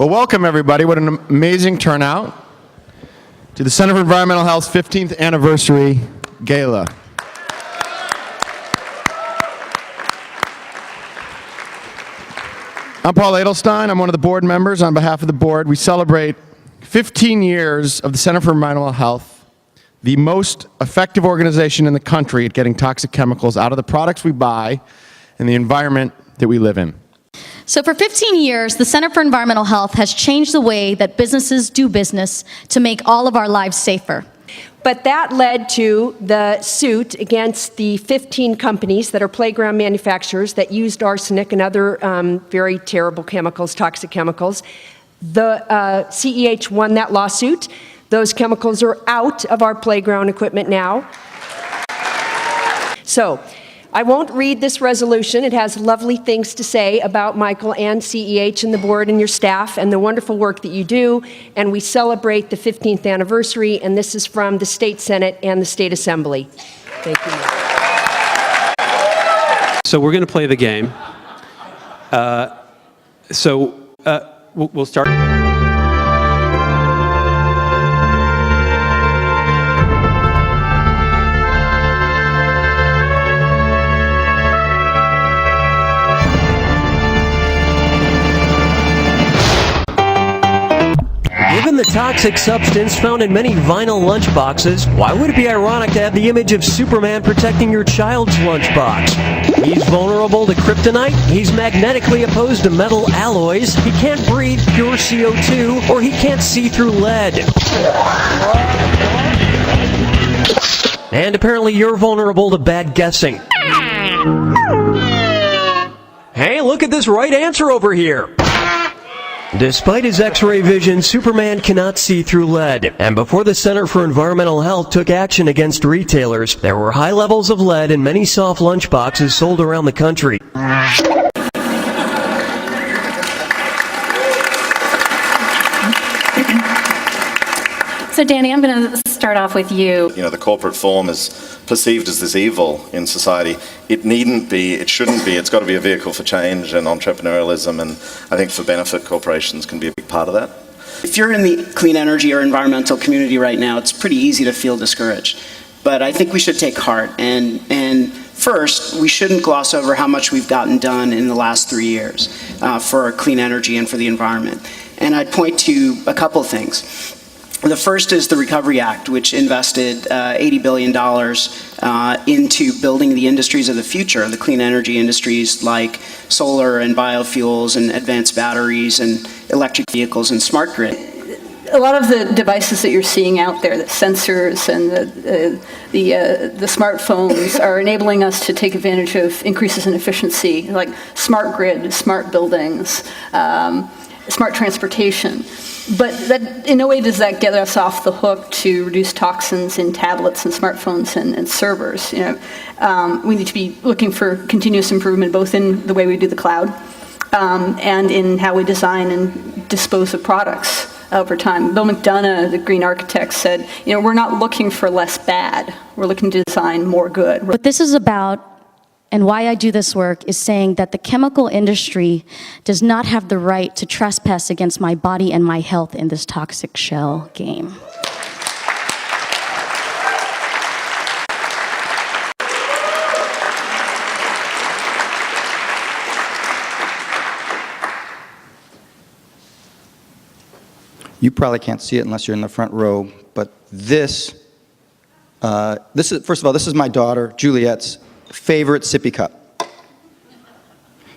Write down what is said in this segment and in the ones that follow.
Well, welcome everybody. What an amazing turnout to the Center for Environmental Health's 15th anniversary gala. I'm Paul Edelstein. I'm one of the board members. On behalf of the board, we celebrate 15 years of the Center for Environmental Health, the most effective organization in the country at getting toxic chemicals out of the products we buy and the environment that we live in. So for 15 years, the Center for Environmental Health has changed the way that businesses do business to make all of our lives safer. But that led to the suit against the 15 companies that are playground manufacturers that used arsenic and other very terrible chemicals, toxic chemicals. The CEH won that lawsuit. Those chemicals are out of our playground equipment now. So I won't read this resolution. It has lovely things to say about Michael and CEH and the board and your staff and the wonderful work that you do. And we celebrate the 15th anniversary, and this is from the State Senate and the State Assembly. Thank you. So we're going to play the game. We'll start. Given the toxic substance found in many vinyl lunchboxes, why would it be ironic to have the image of Superman protecting your child's lunchbox? He's vulnerable to kryptonite, he's magnetically opposed to metal alloys, he can't breathe pure CO2, or he can't see through lead. And apparently you're vulnerable to bad guessing. Hey, look at this right answer over here. Despite his X-ray vision, Superman cannot see through lead. And before the Center for Environmental Health took action against retailers, there were high levels of lead in many soft lunchboxes sold around the country. So Danny, I'm going to start off with you. You know, the corporate form is perceived as this evil in society. It needn't be, it shouldn't be. It's got to be a vehicle for change and entrepreneurialism, and I think for benefit corporations can be a big part of that. If you're in the clean energy or environmental community right now, it's pretty easy to feel discouraged. But I think we should take heart, and first, we shouldn't gloss over how much we've gotten done in the last 3 years for clean energy and for the environment. And I'd point to a couple things. The first is the Recovery Act, which invested $80 billion into building the industries of the future, the clean energy industries like solar and biofuels and advanced batteries and electric vehicles and smart grid. A lot of the devices that you're seeing out there, the sensors and the smartphones, are enabling us to take advantage of increases in efficiency, like smart grid, smart buildings, smart transportation. But that, in no way does that get us off the hook to reduce toxins in tablets and smartphones and servers. You know, we need to be looking for continuous improvement both in the way we do the cloud and in how we design and dispose of products over time. Bill McDonough, the green architect, said, you know, we're not looking for less bad. We're looking to design more good. What this is about, and why I do this work, is saying that the chemical industry does not have the right to trespass against my body and my health in this toxic shell game. You probably can't see it unless you're in the front row, but this is, first of all, this is my daughter, Juliet's favorite sippy cup.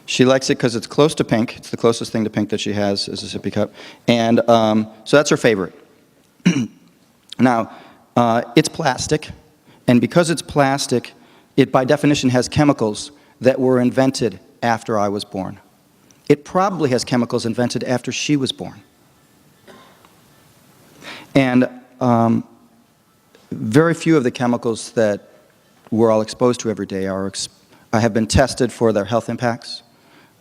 She likes it because it's close to pink. It's the closest thing to pink that she has is a sippy cup. And so that's her favorite. Now, it's plastic, and because it's plastic, it by definition has chemicals that were invented after I was born. It probably has chemicals invented after she was born. And very few of the chemicals that we're all exposed to every day have been tested for their health impacts,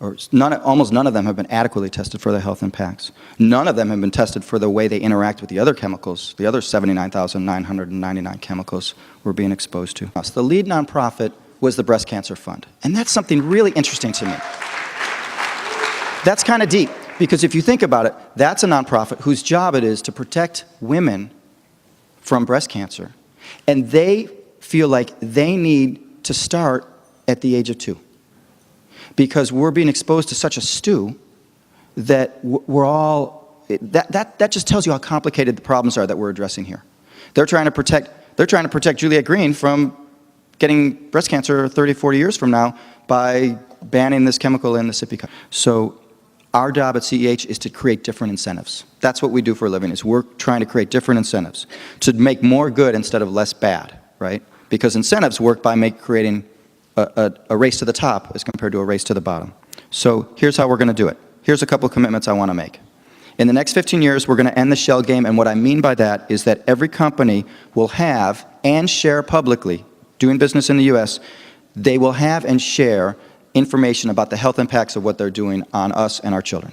or almost none of them have been adequately tested for their health impacts. None of them have been tested for the way they interact with the other chemicals, the other 79,999 chemicals we're being exposed to. The lead nonprofit was the Breast Cancer Fund, and that's something really interesting to me. That's kind of deep. Because if you think about it, that's a nonprofit whose job it is to protect women from breast cancer. And they feel like they need to start at the age of 2. Because we're being exposed to such a stew that we're all, that just tells you how complicated the problems are that we're addressing here. They're trying to protect Juliette Green from getting breast cancer 30, 40 years from now by banning this chemical in the sippy cup. So our job at CEH is to create different incentives. That's what we do for a living, is we're trying to create different incentives to make more good instead of less bad, right? Because incentives work by creating a race to the top as compared to a race to the bottom. So here's how we're going to do it. Here's a couple of commitments I want to make. In the next 15 years, we're going to end the shell game, and what I mean by that is that every company will have and share publicly, doing business in the U.S., they will have and share information about the health impacts of what they're doing on us and our children.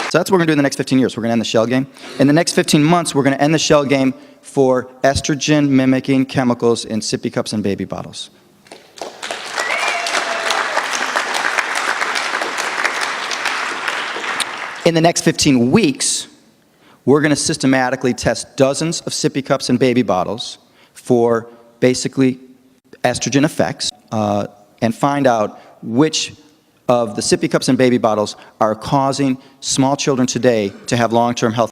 So that's what we're going to do in the next 15 years. We're going to end the shell game. In the next 15 months, we're going to end the shell game for estrogen-mimicking chemicals in sippy cups and baby bottles. In the next 15 weeks, we're going to systematically test dozens of sippy cups and baby bottles for basically estrogen effects and find out which of the sippy cups and baby bottles are causing small children today to have long-term health